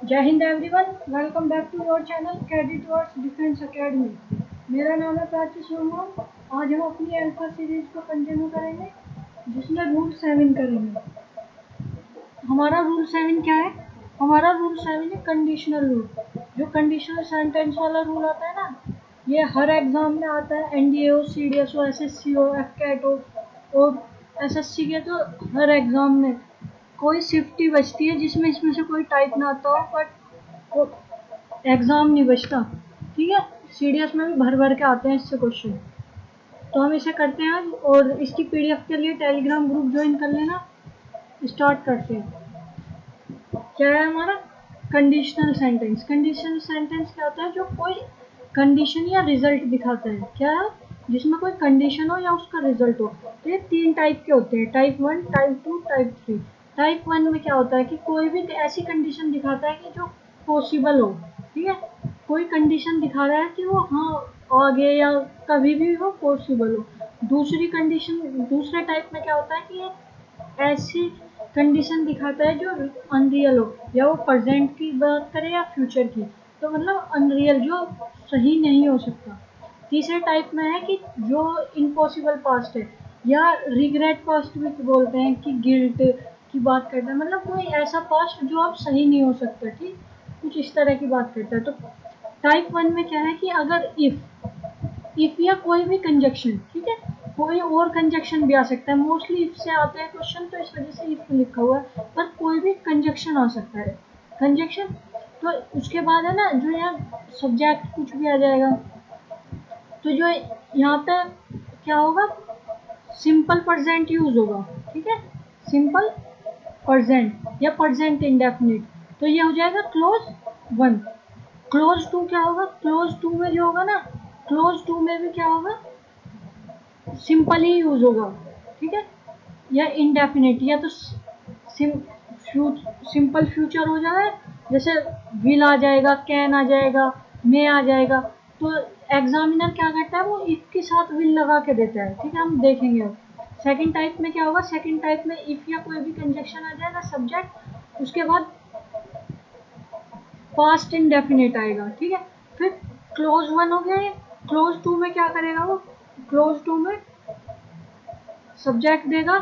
जय हिंद everyone, welcome back to your channel cadet verse defence academy. मेरा नाम है प्राची शर्मा। आज हम अपनी अल्फा सीरीज को कंटिन्यू करेंगे जिसमें रूल 7 करेंगे। हमारा रूल 7 क्या है? हमारा रूल 7 है कंडीशनल रूल। जो कंडीशनल सेंटेंस वाला रूल आता है ना, ये हर एग्जाम में आता है। एनडीए हो, सीडीएस हो, एसएससी हो, एफकेट हो और एसएससी के तो हर एग्जाम में कोई शिफ्टी बचती है जिसमें इसमें से कोई टाइप ना आता हो, बट एग्जाम नहीं बचता। ठीक है, सीडीएस में भी भर भर के आते हैं इससे क्वेश्चन। तो हम इसे करते हैं आज, और इसकी पीडीएफ के लिए टेलीग्राम ग्रुप ज्वाइन कर लेना। स्टार्ट करते हैं। क्या है हमारा कंडीशनल सेंटेंस? कंडीशनल सेंटेंस क्या होता है? जो कोई कंडीशन या रिजल्ट दिखाता है। क्या है? जिसमें कोई कंडीशन हो या उसका रिजल्ट हो। तो ये 3 टाइप के होते हैं, टाइप 1, टाइप 2, टाइप 3। टाइप 1 में क्या होता है कि कोई भी ऐसी कंडीशन दिखाता है कि जो पॉसिबल हो। ठीक है, कोई कंडीशन दिखा रहा है कि वो हाँ आगे या कभी भी वो पॉसिबल हो। दूसरी कंडीशन, दूसरे टाइप में क्या होता है कि ऐसी कंडीशन दिखाता है जो अनरियल हो, या वो प्रेजेंट की बात करे या फ्यूचर की, तो मतलब अनरियल, जो सही नहीं हो सकता। तीसरे टाइप में है कि जो इम्पॉसिबल पास्ट है, या रिग्रेट पास्ट भी बोलते हैं, कि गिल्ट की बात करता है, मतलब कोई ऐसा पास्ट जो अब सही नहीं हो सकता। ठीक, कुछ इस तरह की बात करता है। तो टाइप 1 में क्या है कि अगर इफ या कोई भी कंजक्शन, ठीक है, कोई और कंजक्शन भी आ सकता है। मोस्टली इफ से आते हैं क्वेश्चन, तो इस वजह से इफ लिखा हुआ है, पर कोई भी कंजक्शन आ सकता है। कंजक्शन, तो उसके बाद है ना, जो यहाँ सब्जेक्ट कुछ भी आ जाएगा, तो जो यहाँ पे क्या होगा, सिंपल प्रेजेंट यूज होगा। ठीक है, सिंपल प्रेजेंट या प्रेजेंट इंडेफिनिट। तो ये हो जाएगा क्लोज 1। क्लोज 2 क्या होगा? क्लोज 2 में जो होगा ना, क्लोज 2 में भी क्या होगा, सिंपल ही यूज होगा। ठीक है, या इनडेफिनिट, या तो सिंपल फ्यूचर हो जाए, जैसे विल आ जाएगा, कैन आ जाएगा, मे आ जाएगा। तो एग्जामिनर क्या करता है, वो इफ के साथ विल लगा के देता है। ठीक है, हम देखेंगे अब। सेकंड टाइप में क्या होगा? सेकंड टाइप में इफ या कोई भी कंजक्शन आ जाएगा सब्जेक्ट, उसके बाद पास्ट इंडेफिनिट आएगा। ठीक है, फिर क्लोज 1 हो गया। क्लोज 2 में क्या करेगा वो? क्लोज 2 में सब्जेक्ट देगा,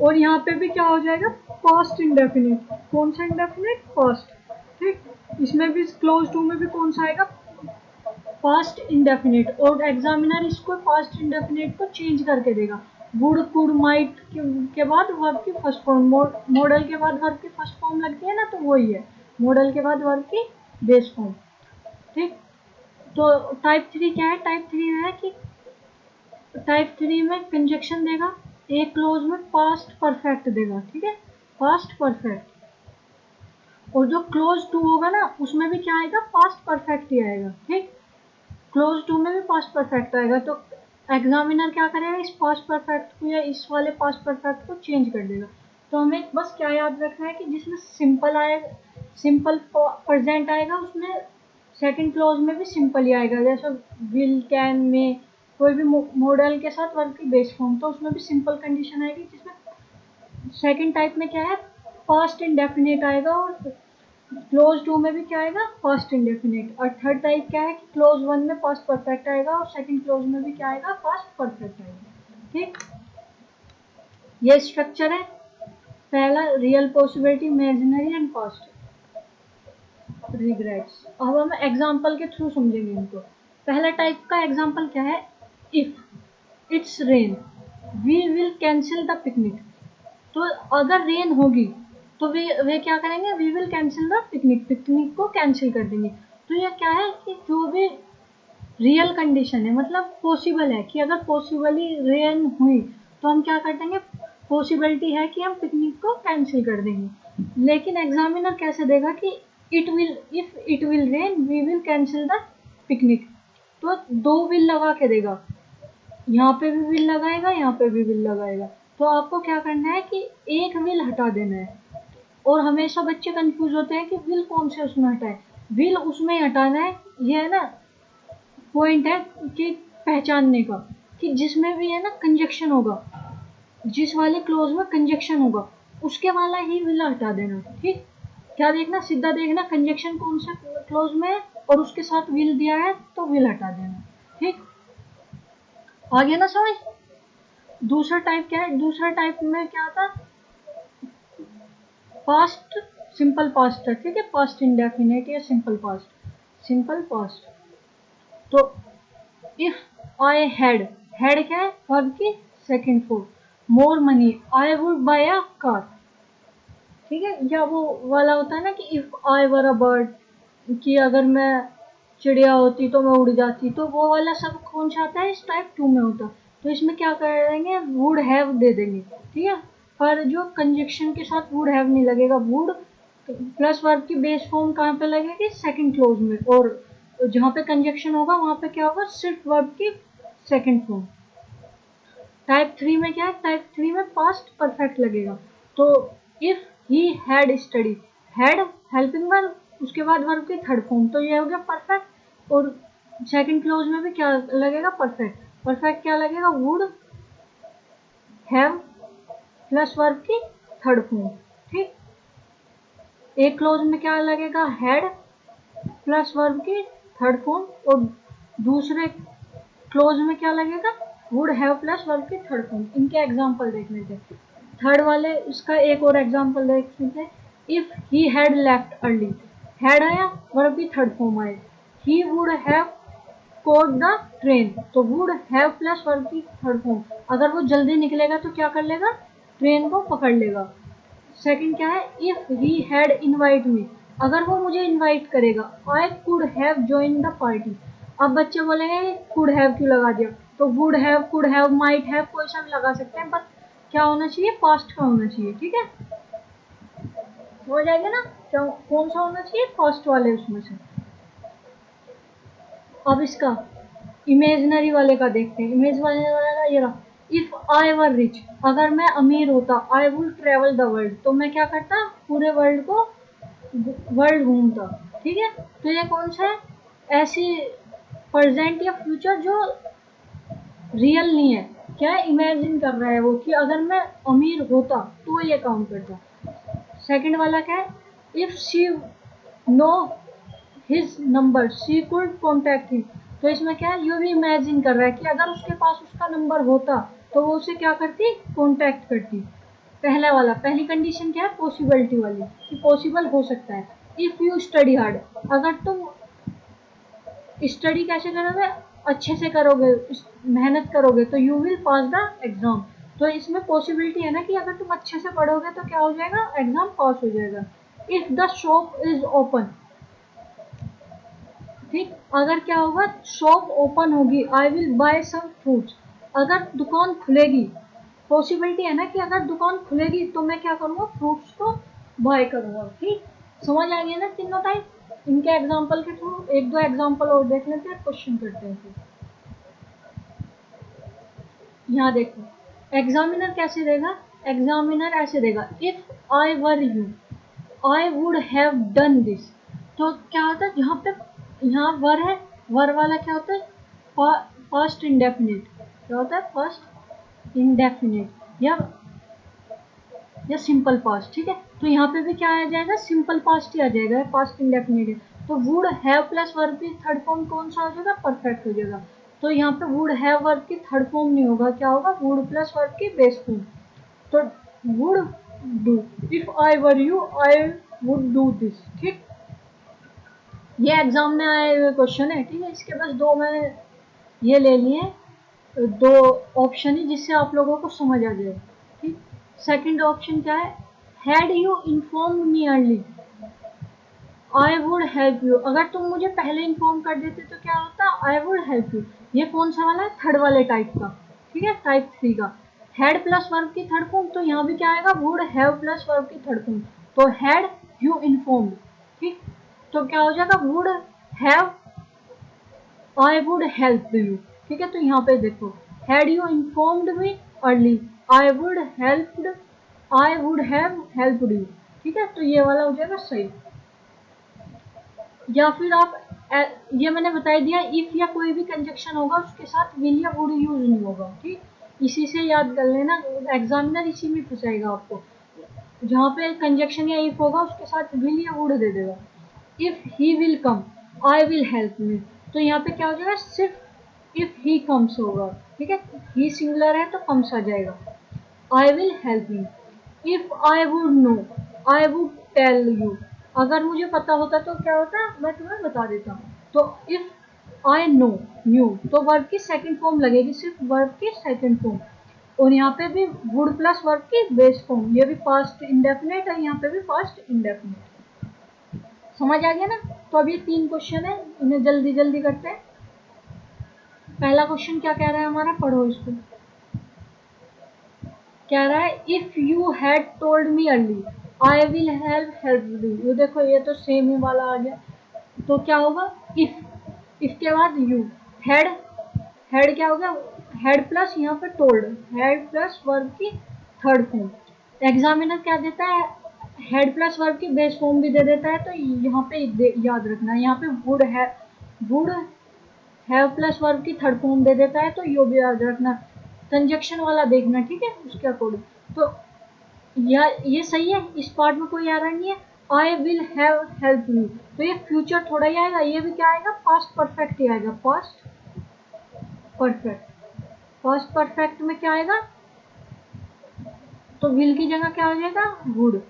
और यहाँ पे भी क्या हो जाएगा, पास्ट इंडेफिनिट। कौन सा इंडेफिनिट? पास्ट। ठीक, इसमें भी क्लोज 2 में भी कौन सा आएगा? Past indefinite. और एग्जामिनर इसको पास्ट इंडेफिनिट को चेंज करके देगा। वुड, कुड, माइट के बाद वर्ब की फर्स्ट फॉर्म, मॉडल के बाद वर्ब की फर्स्ट फॉर्म लगती है ना, तो वही है मॉडल के बाद वर्ब की बेस फॉर्म। ठीक, तो टाइप 3 क्या है? टाइप 3 है कि टाइप 3 में कंजक्शन देगा, एक क्लोज में पास्ट परफेक्ट देगा। ठीक है, पास्ट परफेक्ट। और जो क्लोज 2 होगा ना, उसमें भी क्या आएगा? पास्ट परफेक्ट ही आएगा। ठीक, क्लोज 2 में भी पास्ट परफेक्ट आएगा। तो एग्जामिनर क्या करेगा, इस पास्ट परफेक्ट को या इस वाले पास्ट परफेक्ट को चेंज कर देगा। तो हमें बस क्या याद रखना है कि जिसमें सिंपल आएगा, सिंपल प्रेजेंट आएगा, उसमें सेकंड क्लोज में भी सिंपल ही आएगा। जैसे विल, कैन, में, कोई भी मॉडल के साथ वर्ब की बेस फॉर्म, तो उसमें भी सिंपल कंडीशन आएगी। जिसमें सेकंड टाइप में क्या है, पास्ट इंडेफिनिट आएगा, और क्लोज 2 में भी क्या आएगा, पास्ट इंडेफिनिट। और थर्ड टाइप क्या है कि क्लोज 1 में पास्ट परफेक्ट आएगा, और सेकंड क्लोज में भी क्या आएगा, पास्ट परफेक्ट आएगा। ठीक, ये स्ट्रक्चर है। पहला real, possibility, imaginary and past, regrets. अब हम एग्जांपल के थ्रू समझेंगे इनको। पहला टाइप का एग्जांपल क्या है? If it's rain we will cancel the picnic. तो अगर रेन होगी तो वे क्या करेंगे? We will cancel the picnic, picnic को कैंसिल कर देंगे। तो यह क्या है कि जो भी रियल कंडीशन है, मतलब पॉसिबल है, कि अगर पॉसिबली रेन हुई तो हम क्या कर देंगे, पॉसिबिलिटी है कि हम पिकनिक को कैंसिल कर देंगे। लेकिन एग्जामिनर कैसे देगा कि if it will rain we will cancel the picnic, तो 2 विल लगा के देगा। यहाँ पे भी विल लगाएगा, यहाँ पे भी विल लगाएगा। तो आपको क्या करना है कि एक विल हटा देना है। और हमेशा बच्चे कंफ्यूज होते हैं कि विल कौन से उसमें हटाए। विल उसमें ही हटाना है। ये है ना पॉइंट है कि पहचानने का, कि जिसमें भी है ना कंजक्शन होगा, जिस वाले क्लोज में कंजक्शन होगा, उसके वाला ही विल हटा देना। ठीक, क्या देखना, सीधा देखना कंजक्शन कौन सा क्लोज में है और उसके साथ विल दिया है तो विल हटा देना। ठीक, आ गया ना समझ। दूसरा टाइप क्या है, दूसरा टाइप में क्या था, पास्ट सिंपल पास्ट है। ठीक है, पास्ट इंडेफिनिट या सिंपल पास्ट, सिंपल पास्ट। तो इफ आई हैड, हैड क्या है, वर्ब की second form, more money I would buy a car. ठीक है, या वो वाला होता है ना कि if I were a bird, कि अगर मैं चिड़िया होती तो मैं उड़ जाती, तो वो वाला सब कौन सा आता है, इस टाइप 2 में होता। तो इसमें क्या करेंगे, वुड हैव दे देंगे। ठीक है, पर जो कंजक्शन के साथ वुड हैव नहीं लगेगा, वुड प्लस वर्ब की बेस फॉर्म कहाँ पे लगेगी, सेकंड क्लोज में, और जहाँ पे कंजक्शन होगा वहां पे क्या होगा, सिर्फ वर्ब की सेकंड फॉर्म। टाइप 3 में क्या है, टाइप 3 में पास्ट परफेक्ट लगेगा। तो if he had study, had helping verb, उसके बाद वर्ब की थर्ड फॉर्म, तो ये हो गया परफेक्ट। और सेकंड क्लोज में भी क्या लगेगा, परफेक्ट। परफेक्ट क्या लगेगा, वुड हैव प्लस वर्ब की थर्ड फॉर्म। ठीक, एक क्लोज में क्या लगेगा, हैड प्लस वर्ब की थर्ड फॉर्म, और दूसरे क्लोज में क्या लगेगा, वुड हैव प्लस वर्ब की थर्ड फॉर्म। इनके एग्जांपल देख लेते हैं। थर्ड वाले इसका एक और एग्जांपल देख लेते हैं। If he had left early, had आया, वर्ब की थर्ड फॉर्म आए, he would have caught the train, तो वुड हैव प्लस वर्ब की थर्ड फॉर्म, अगर वो जल्दी निकलेगा तो क्या कर लेगा, ट्रेन को पकड़ लेगा। सेकंड क्या है, if he had invite me, अगर वो मुझे इनवाइट करेगा, I could have join the party. अब बच्चे बोलेंगे कुड हैव क्यों लगा दिया, तो would have, could have, might have, कोई सा भी लगा सकते हैं, बट क्या होना चाहिए, पास्ट का होना चाहिए। ठीक है, हो जाएगा ना, क्या कौन सा होना चाहिए, पास्ट वाले उसमें से। अब इसका इमेजनरी वाले का देखते हैं। इमेज वाले का ये रहा, इफ आई वर रिच, अगर मैं अमीर होता, I would travel the world, तो मैं क्या करता, पूरे वर्ल्ड को, वर्ल्ड घूमता। ठीक है, तो ये कौन सा है, ऐसी प्रेजेंट या फ्यूचर जो रियल नहीं है, क्या इमेजिन कर रहा है वो, कि अगर मैं अमीर होता तो ये काम करता। सेकंड वाला क्या है, if she know his number she could contact him, तो इसमें क्या है, ये भी इमेजिन कर रहा है कि अगर उसके पास उसका नंबर होता तो वो उसे क्या करती, कॉन्टैक्ट करती। पहला वाला, पहली कंडीशन क्या है, पॉसिबिलिटी वाली, कि पॉसिबल हो सकता है। इफ यू स्टडी हार्ड, अगर तुम स्टडी कैसे करोगे, अच्छे से करोगे, मेहनत करोगे, तो you will pass the exam. तो इसमें पॉसिबिलिटी है ना कि अगर तुम अच्छे से पढ़ोगे तो क्या हो जाएगा, एग्जाम पास हो जाएगा। If the shop is open, ठीक, अगर क्या होगा, शॉप ओपन होगी, I will buy some fruits, अगर दुकान खुलेगी, पॉसिबिलिटी है ना कि अगर दुकान खुलेगी तो मैं क्या करूँगा, फ्रूट्स को बाय करूँगा। ठीक, समझ आ गया ना तीनों टाइप। इनके एग्जाम्पल के थ्रू एक दो एग्जाम्पल और देख लेते हैं, क्वेश्चन करते हैं फिर। यहाँ देखो एग्जामिनर कैसे देगा, एग्जामिनर ऐसे देगा, if I were you I would have done this. तो क्या होता है, जहाँ पे यहाँ वर है, वर वाला क्या होता है, पास्ट इंडेफिनिट, क्या होता है, पास्ट इंडेफिनिट या सिंपल पास्ट। ठीक है, तो यहाँ पे भी क्या आ जाएगा, सिंपल पास्ट ही आ जाएगा, पास्ट इंडेफिनिट है। तो वुड हैव प्लस वर्ब की थर्ड फॉर्म कौन सा हो जाएगा, परफेक्ट हो जाएगा। तो यहाँ पे वुड हैव वर्ब की थर्ड फॉर्म नहीं होगा, क्या होगा, वुड प्लस वर्ब की बेस फॉर्म। तो would do, if I were you I would do this. ठीक, ये एग्जाम में आए हुए क्वेश्चन है। ठीक है, इसके बस दो मैंने ये ले लिए, दो ऑप्शन ही, जिससे आप लोगों को समझ आ जाए। ठीक, सेकंड ऑप्शन क्या है, had you inform me early I would help you, अगर तुम मुझे पहले इन्फॉर्म कर देते तो क्या होता, आई वुड हेल्प यू। ये कौन सा वाला है, थर्ड वाले टाइप का। ठीक है, टाइप 3 का, हैड प्लस वर्ब की थर्ड फॉर्म, तो यहाँ भी क्या आएगा, वुड हैव प्लस वर्ब की थर्ड फॉर्म, तो हैड यू इन्फॉर्म्ड। ठीक, तो क्या हो जाएगा, would have I would help you. ठीक है, तो यहाँ पे देखो, had you informed me early I would helped I would have helped you. ठीक है, तो ये वाला हो जाएगा सही। या फिर आप ये मैंने बता दिया, इफ या कोई भी कंजक्शन होगा उसके साथ विल या वुड यूज नहीं होगा। ठीक, इसी से याद कर लेना, एग्जामिनर इसी में फंसाएगा आपको। जहाँ पे कंजक्शन या इफ होगा उसके साथ विल या वुड दे देगा। If he will come, I will help me, तो यहाँ पे क्या हो जाएगा, सिर्फ इफ ही कम्स होगा, ठीक है, ही सिंगुलर है तो कम्स आ जाएगा। I will help you, if I would know I would tell you, अगर मुझे पता होता तो क्या होता, मैं तुम्हें बता देता। तो इफ आई नो न्यू, तो वर्ब की सेकंड फॉर्म लगेगी, सिर्फ वर्ब की सेकंड फॉर्म। और यहाँ पे भी वुड प्लस वर्ब की बेस फॉर्म, ये भी पास्ट इंडेफिनेट है, यहाँ पे भी पास्ट इंडेफिनेट। समझ आ गया ना। तो अब ये 3 क्वेश्चन है, इन्हें जल्दी जल्दी करते हैं। पहला क्वेश्चन क्या कह रहा है हमारा, पढ़ो इसको। कह रहा है if you had told me early I will help you. ये देखो ये तो सेम ही वाला आ गया। तो क्या होगा, इफ के बाद यू, हैड, हेड क्या होगा, हेड प्लस यहाँ पर टोल्ड, हेड प्लस वर्ब की थर्ड फॉर्म। एग्जामिनर क्या देता है, हेड प्लस वर्ब की बेस फॉर्म भी दे देता है, तो यहाँ पे याद रखना, यहाँ पे वुड हैव प्लस वर्ब की थर्ड फॉर्म दे देता है, तो यो भी याद रखना, कंजक्शन वाला देखना, ठीक है, उसके अकॉर्डिंग। तो ये सही है, इस पार्ट में कोई एरर नहीं है। I will have help you, तो ये फ्यूचर थोड़ा ही आएगा, ये भी क्या आएगा, पास्ट परफेक्ट ही आएगा, पास्ट परफेक्ट। फर्स्ट परफेक्ट में क्या आएगा, तो विल की जगह क्या हो जाएगा, वुड,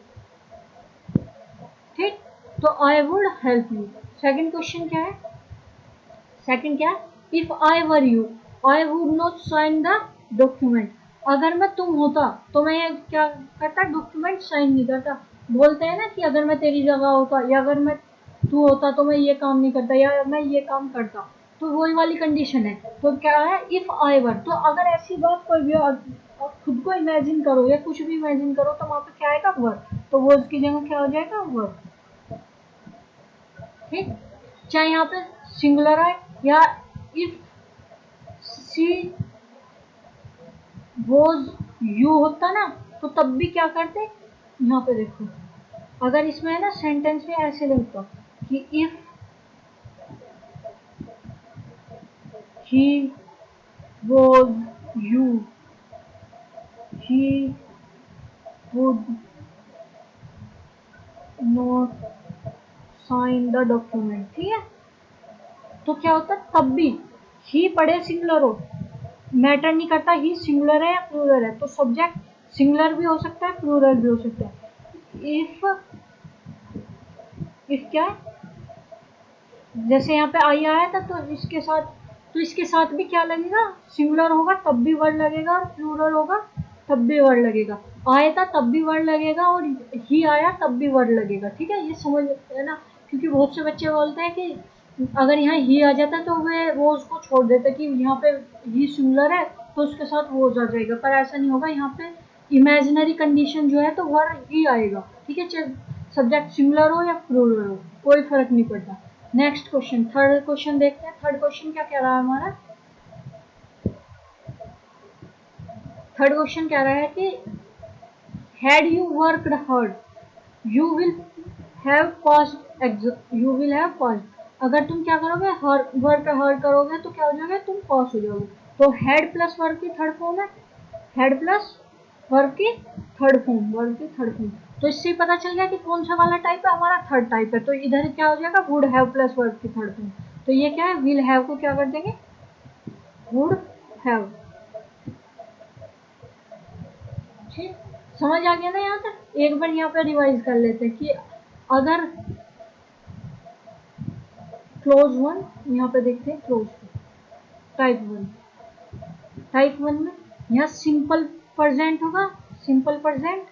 ठीक। तो I would help you. Second question क्या है, सेकंड क्या है, if I were you I would not sign the document, अगर मैं तुम होता तो मैं ये क्या करता, डॉक्यूमेंट साइन नहीं करता। बोलते हैं ना कि अगर मैं तेरी जगह होता, या अगर मैं तू होता तो मैं ये काम नहीं करता, या मैं ये काम करता, तो वही वाली कंडीशन है। तो क्या है, इफ आई वर, तो अगर ऐसी बात कोई भी खुद को इमेजिन करो या कुछ भी इमेजिन करो, तो वहां पे क्या आएगा, वर, तो वो उसकी जगह क्या हो जाएगा, वर, ठीक। चाहे यहाँ पे सिंगुलर है, या इफ सी वॉज यू होता ना, तो तब भी क्या करते, यहाँ पे देखो, अगर इसमें है ना सेंटेंस में ऐसे लिखता कि if he was you he would not sign the document, ठीक है। तो क्या होता, तब भी ही पढ़े सिंगुलर हो, मैटर नहीं करता ही सिंगुलर है या प्लूरल है, तो सब्जेक्ट सिंगुलर भी हो सकता है प्लूरल भी हो सकता है। इफ क्या है, जैसे यहाँ पे आई आया था, तो इसके साथ भी क्या लगेगा, सिंगुलर होगा तब भी वर्ड लगेगा, और प्लूरल होगा तब भी वर्ड लगेगा। आया था तब भी वर्ड लगेगा, और ही आया तब भी वर्ड लगेगा, ठीक है, ये समझ है ना। क्योंकि बहुत से बच्चे बोलते हैं कि अगर यहाँ ही आ जाता तो वो उसको छोड़ देते कि यहाँ पे ही सिंगुलर है तो उसके साथ वो आ जाएगा, पर ऐसा नहीं होगा। यहाँ पे इमेजिनरी कंडीशन जो है तो वर्ड ही आएगा, ठीक है, चाहे सब्जेक्ट सिंगुलर हो या प्लूरल हो, कोई फर्क नहीं पड़ता। नेक्स्ट क्वेश्चन, थर्ड क्वेश्चन देखते हैं। थर्ड क्वेश्चन क्या कह रहा है हमारा, थर्ड क्वेश्चन कह रहा है कि had you worked hard you will have passed, you will have passed, अगर तुम क्या करोगे, वर्क हार्ड करोगे तो क्या हो जाएगा, तुम पास हो जाओगे। तो हेड प्लस वर्क की थर्ड फॉर्म है, हेड प्लस वर्ब की थर्ड फॉर्म, वर्ब की थर्ड फॉर्म। तो इससे पता चल गया कि कौन सा वाला टाइप है, हमारा थर्ड टाइप है। तो इधर क्या हो जाएगा, वुड हैव प्लस वर्ब की थर्ड फॉर्म। तो ये क्या है, विल हैव को क्या कर देंगे, वुड हैव, ठीक। समझ आ गया ना यहाँ तक। एक बार यहाँ पे रिवाइज कर लेते हैं कि अगर क्लोज वन, यहाँ पे देखते हैं close type one, type one में यहाँ सिंपल प्रेजेंट होगा, सिंपल प्रेजेंट,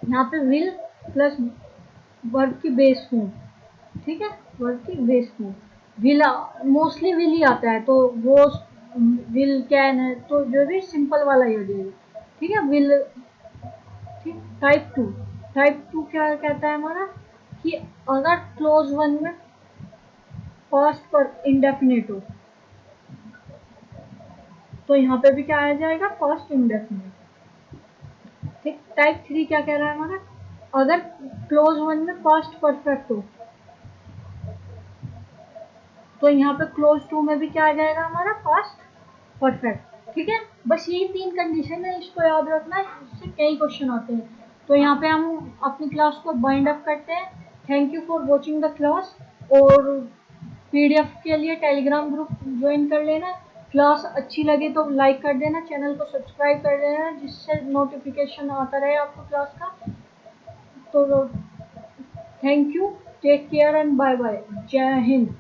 यहाँ पे विल प्लस वर्ब की बेस फॉर्म, ठीक है, वर्ब की base form. Will mostly will he आता है, तो वो विल कैन है, तो जो भी सिंपल वाला ही हो जाएगा, ठीक है, विल, ठीक। टाइप टू क्या कहता है हमारा, कि अगर क्लोज वन में पास्ट पर इंडेफिनिट हो, तो यहाँ पे भी क्या आ जाएगा, पास्ट इंडेफिनिट, ठीक। टाइप थ्री क्या कह रहा है हमारा, अगर क्लोज वन में पास्ट परफेक्ट हो, तो यहाँ पे क्लोज टू में भी क्या आ जाएगा हमारा, पास्ट परफेक्ट, ठीक है, बस यही 3 कंडीशन है, इसको याद रखना है, इससे कई क्वेश्चन आते हैं। तो यहाँ पे हम अपनी क्लास को बाइंड अप करते हैं। Thank you for watching the class, और पीडीएफ के लिए टेलीग्राम ग्रुप ज्वाइन कर लेना। क्लास अच्छी लगे तो लाइक कर देना, चैनल को सब्सक्राइब कर देना, जिससे नोटिफिकेशन आता रहे आपको क्लास का। तो thank you, take care and bye bye, जय हिंद।